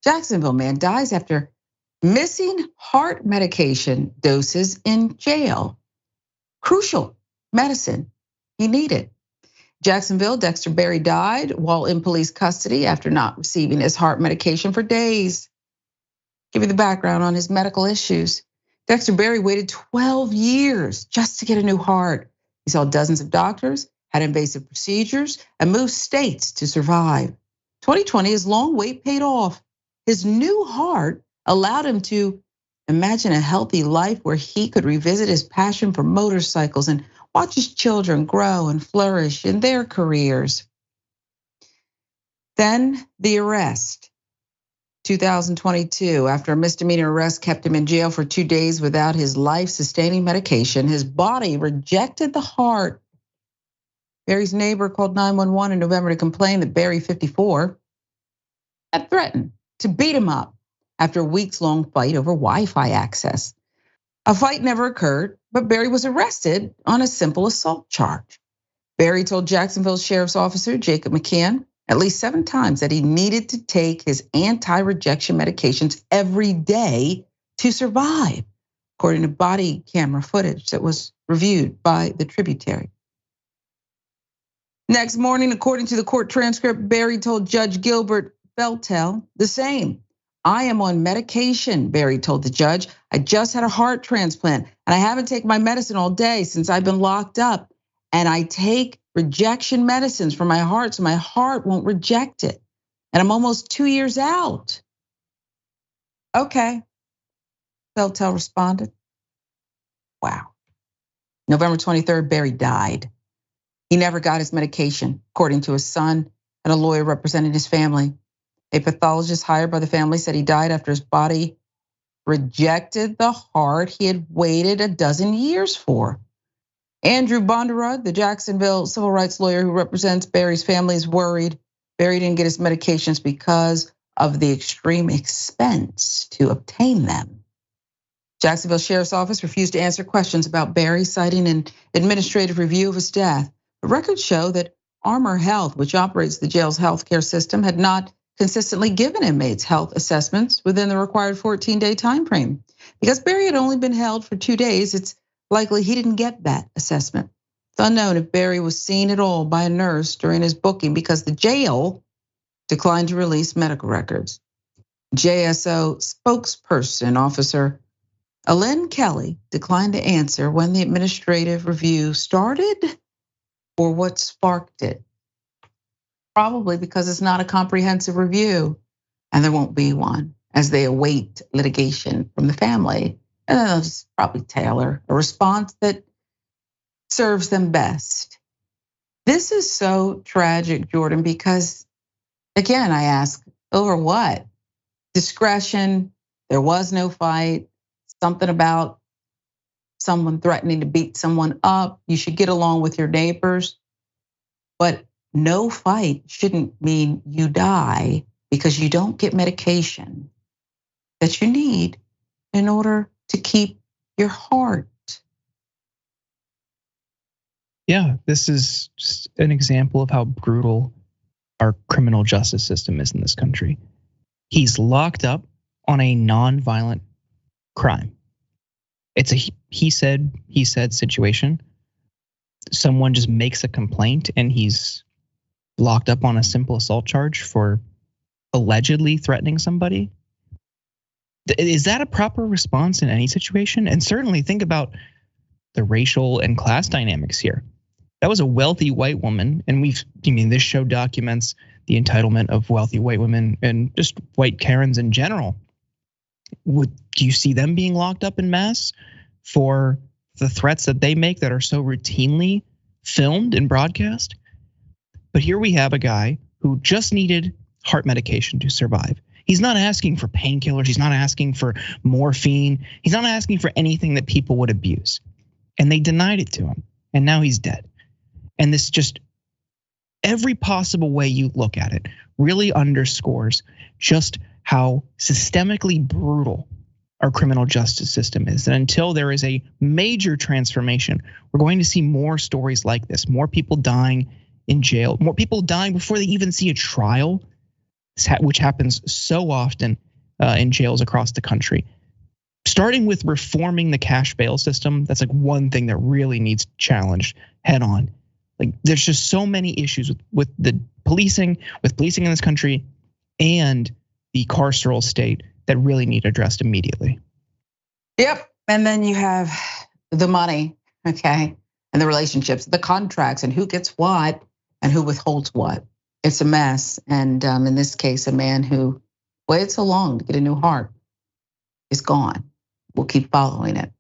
Jacksonville man dies after missing heart medication doses in jail. Crucial medicine he needed. Jacksonville, Dexter Barry died while in police custody after not receiving his heart medication for days. Give you the background on his medical issues. Dexter Barry waited 12 years just to get a new heart. He saw dozens of doctors, had invasive procedures, and moved states to survive. 2020, his long wait paid off. His new heart allowed him to imagine a healthy life where he could revisit his passion for motorcycles and watch his children grow and flourish in their careers. Then the arrest. 2022, after a misdemeanor arrest kept him in jail for 2 days without his life-sustaining medication, his body rejected the heart. Barry's neighbor called 911 in November to complain that Barry, 54, had threatened to beat him up after a weeks-long fight over Wi-Fi access. A fight never occurred, but Barry was arrested on a simple assault charge. Barry told Jacksonville Sheriff's Officer Jacob McCann at least 7 times that he needed to take his anti-rejection medications every day to survive, according to body camera footage that was reviewed by the Tributary. Next morning, according to the court transcript, Barry told Judge Gilbert Beltel the same. I am on medication, Barry told the judge. I just had a heart transplant and I haven't taken my medicine all day since I've been locked up. And I take rejection medicines for my heart so my heart won't reject it. And I'm almost 2 years out. Okay, Beltel responded. Wow. November 23rd, Barry died. He never got his medication, according to his son and a lawyer representing his family. A pathologist hired by the family said he died after his body rejected the heart he had waited a dozen years for. Andrew Bondarud, the Jacksonville civil rights lawyer who represents Barry's family, is worried Barry didn't get his medications because of the extreme expense to obtain them. Jacksonville Sheriff's Office refused to answer questions about Barry, citing an administrative review of his death. The records show that Armor Health, which operates the jail's healthcare system, had not consistently given inmates health assessments within the required 14-day time frame. Because Barry had only been held for 2 days, it's likely he didn't get that assessment. It's unknown if Barry was seen at all by a nurse during his booking because the jail declined to release medical records. JSO spokesperson Officer Alyn Kelly declined to answer when the administrative review started or what sparked it. Probably because it's not a comprehensive review and there won't be one as they await litigation from the family. And then they'll just probably tailor a response that serves them best. This is so tragic, Jordan, because again, I ask, over what? Discretion, there was no fight, something about someone threatening to beat someone up. You should get along with your neighbors, but no fight shouldn't mean you die because you don't get medication that you need in order to keep your heart. Yeah, this is just an example of how brutal our criminal justice system is in this country. He's locked up on a non-violent crime. It's a he said situation. Someone just makes a complaint and he's locked up on a simple assault charge for allegedly threatening somebody. Is that a proper response in any situation? And certainly think about the racial and class dynamics here. That was a wealthy white woman, and this show documents the entitlement of wealthy white women and just white Karens in general. Do you see them being locked up en masse for the threats that they make that are so routinely filmed and broadcast? But here we have a guy who just needed heart medication to survive. He's not asking for painkillers. He's not asking for morphine. He's not asking for anything that people would abuse. And they denied it to him. And now he's dead. And this just, every possible way you look at it really underscores just how systemically brutal our criminal justice system is. And until there is a major transformation, we're going to see more stories like this, more people dying in jail, more people dying before they even see a trial. which happens so often in jails across the country. Starting with reforming the cash bail system, that's like one thing that really needs challenged head on. Like there's just so many issues with the policing in this country and the carceral state that really need addressed immediately. Yep, and then you have the money, okay, and the relationships, the contracts, and who gets what and who withholds what. It's a mess, and in this case, a man who waited so long to get a new heart is gone. We'll keep following it.